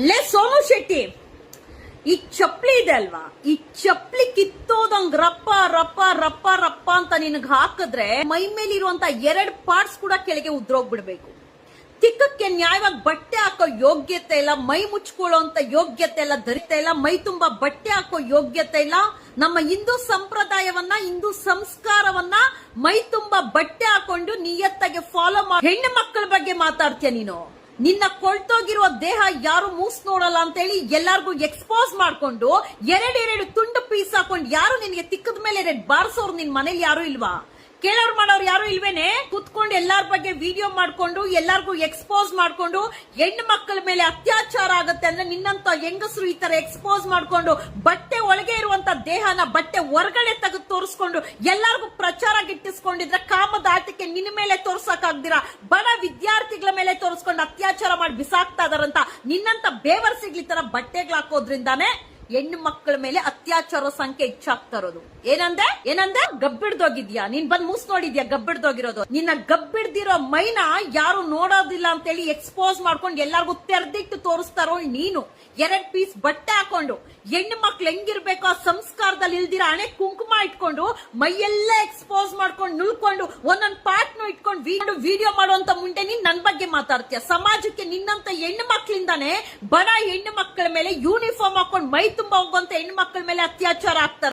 ಲೇ ಸೋನು ಶೆಟ್ಟಿ, ಈ ಚಪ್ಲಿ ಇದೆ ಅಲ್ವಾ, ಈ ಚಪ್ಲಿ ಕಿತ್ತೋದಂಗ್ ರಪ್ಪ ರಪ್ಪ ರಪ್ಪ ರಪ್ಪ ಅಂತ ನಿನಗ್ ಹಾಕಿದ್ರೆ ಮೈ ಮೇಲಿರುವಂತ 2 ಪಾರ್ಟ್ಸ್ ಕೂಡ ಕೆಳಗೆ ಉದ್ರೋಗ್ಬಿಡ್ಬೇಕು. ತಿಕ್ಕಕ್ಕೆ ನ್ಯಾಯವಾಗಿ ಬಟ್ಟೆ ಹಾಕೋ ಯೋಗ್ಯತೆ ಇಲ್ಲ, ಮೈ ಮುಚ್ಕೊಳ್ಳೋಂತ ಯೋಗ್ಯತೆ ಇಲ್ಲ, ಧರಿತ ಇಲ್ಲ, ಮೈ ತುಂಬಾ ಬಟ್ಟೆ ಹಾಕೋ ಯೋಗ್ಯತೆ ಇಲ್ಲ. ನಮ್ಮ ಹಿಂದೂ ಸಂಪ್ರದಾಯವನ್ನ, ಹಿಂದೂ ಸಂಸ್ಕಾರವನ್ನ ಮೈ ತುಂಬಾ ಬಟ್ಟೆ ಹಾಕೊಂಡು ನಿಯತ್ತಾಗಿ ಫಾಲೋ ಮಾಡಿ ಹೆಣ್ಣು ಮಕ್ಕಳ ಬಗ್ಗೆ ಮಾತಾಡ್ತೀಯ ನೀನು. ನಿನ್ನ ಕೊಳ್ತೋಗಿರುವ ದೇಹ ಯಾರು ಮೂಸ್ ನೋಡಲ್ಲ ಅಂತ ಹೇಳಿ ಎಲ್ಲಾರ್ಗು ಎಕ್ಸ್ಪೋಸ್ ಮಾಡ್ಕೊಂಡು 2 ತುಂಡು ಪೀಸ್ ಹಾಕೊಂಡು ಯಾರು ನಿನ್ಗೆ ತಿಕ್ಕದ ಮೇಲೆ ಬಾರಿಸೋರು ನಿನ್ ಮನೇಲಿ ಯಾರು ಇಲ್ವಾ? ಕೇಳೋರು ಮಾಡೋರು ಯಾರು ಇಲ್ವೇನೆ? ಕುತ್ಕೊಂಡು ಎಲ್ಲಾರ ಬಗ್ಗೆ ವಿಡಿಯೋ ಮಾಡ್ಕೊಂಡು ಎಲ್ಲಾರ್ಗು ಎಕ್ಸ್ಪೋಸ್ ಮಾಡ್ಕೊಂಡು ಹೆಣ್ಣು ಮಕ್ಕಳ ಮೇಲೆ ಅತ್ಯಾಚಾರ ಆಗತ್ತೆ ಅಂದ್ರೆ ನಿನ್ನಂತ ಹೆಂಗಸರು ಈ ತರ ಎಕ್ಸ್ಪೋಸ್ ಮಾಡ್ಕೊಂಡು ಬಟ್ಟೆ ಒಳಗೆ ಇರುವಂತ ದೇಹನ ಬಟ್ಟೆ ಹೊರಗಡೆ ತೆಗೆದು ತೋರಿಸ್ಕೊಂಡು ಎಲ್ಲಾರ್ಗು ಪ್ರಚಾರ ಗಿಟ್ಟಿಸ್ಕೊಂಡಿದ್ರೆ ಕಾಮದ ಆಟಕ್ಕೆ ನಿನ್ನ ಮೇಲೆ ತೋರ್ಸಕ್ ಆಗ್ದಿರಾ ಬಡ ವಿದ್ಯಾರ್ಥಿಗಳ ಮೇಲೆ ತೋರಿಸ್ಕೊಂಡು ಅತ್ಯಾಚಾರ ಮಾಡಿ ಬಿಸಾಕ್ತಾ ಇದಾರಂತ ನಿನ್ನಂತ ಬೇವರ್ ಸಿಗ್ಲಿ ತರ ಬಟ್ಟೆಗಳು ಹಾಕೋದ್ರಿಂದಾನೆ ಹೆಣ್ಣು ಮಕ್ಕಳ ಮೇಲೆ ಅತ್ಯಾಚಾರ ಸಂಖ್ಯೆ ಹೆಚ್ಚಾಗ್ತಾ ಇರೋದು. ಏನಂದೆ ಗಬ್ಬಿಡ್ದೋಗಿದ್ಯಾ ನೀನ್? ಬಂದ್ ಮೂಸ್ ನೋಡಿದ್ಯಾ ಗಬ್ಬಿಡ್ದೋಗಿರೋದು? ನಿನ್ನ ಗಬ್ಬಿಡ್ದಿರೋ ಮೈನ ಯಾರು ನೋಡೋದಿಲ್ಲ ಅಂತ ಹೇಳಿ ಎಕ್ಸ್ಪೋಸ್ ಮಾಡ್ಕೊಂಡು ಎಲ್ಲಾರ್ಗು ತೆರೆದಿಟ್ಟು ತೋರಿಸ್ತಾರೋ ನೀನು. 2 ಪೀಸ್ ಬಟ್ಟೆ ಹಾಕೊಂಡು ಹೆಣ್ಣು ಮಕ್ಳು ಹೆಂಗಿರ್ಬೇಕು ಆ ಸಂಸ್ಕಾರದಲ್ಲಿ ಇಲ್ದಿರ ಹಣೆ ಕುಂಕುಮ ಇಟ್ಕೊಂಡು ಮೈಯೆಲ್ಲ ಎಕ್ಸ್ಪೋಸ್ ಮಾಡ್ಕೊಂಡು ನುಳ್ಕೊಂಡು ಒಂದೊಂದ್ ಪಾರ್ಟ್ನು ಇಟ್ಕೊಂಡು ವಿಡಿಯೋ ಮಾಡುವಂತ ಮುಂದೆ ನೀನ್ ನನ್ ಬಗ್ಗೆ ಮಾತಾಡ್ತೀಯ. ಸಮಾಜಕ್ಕೆ ನಿನ್ನಂತ ಹೆಣ್ಣು ಮಕ್ಳಿಂದಾನೆ ಬಡ ಹೆಣ್ಣು ಮಕ್ಕಳ ಮೇಲೆ ಯೂನಿಫಾರ್ಮ್ ಹಾಕೊಂಡು ಮೈ ತುಂಬಾ ಹೋಗುವಂತ ಹೆಣ್ಣು ಮಕ್ಕಳ ಮೇಲೆ ಅತ್ಯಾಚಾರ ಆಗ್ತಾರೆ.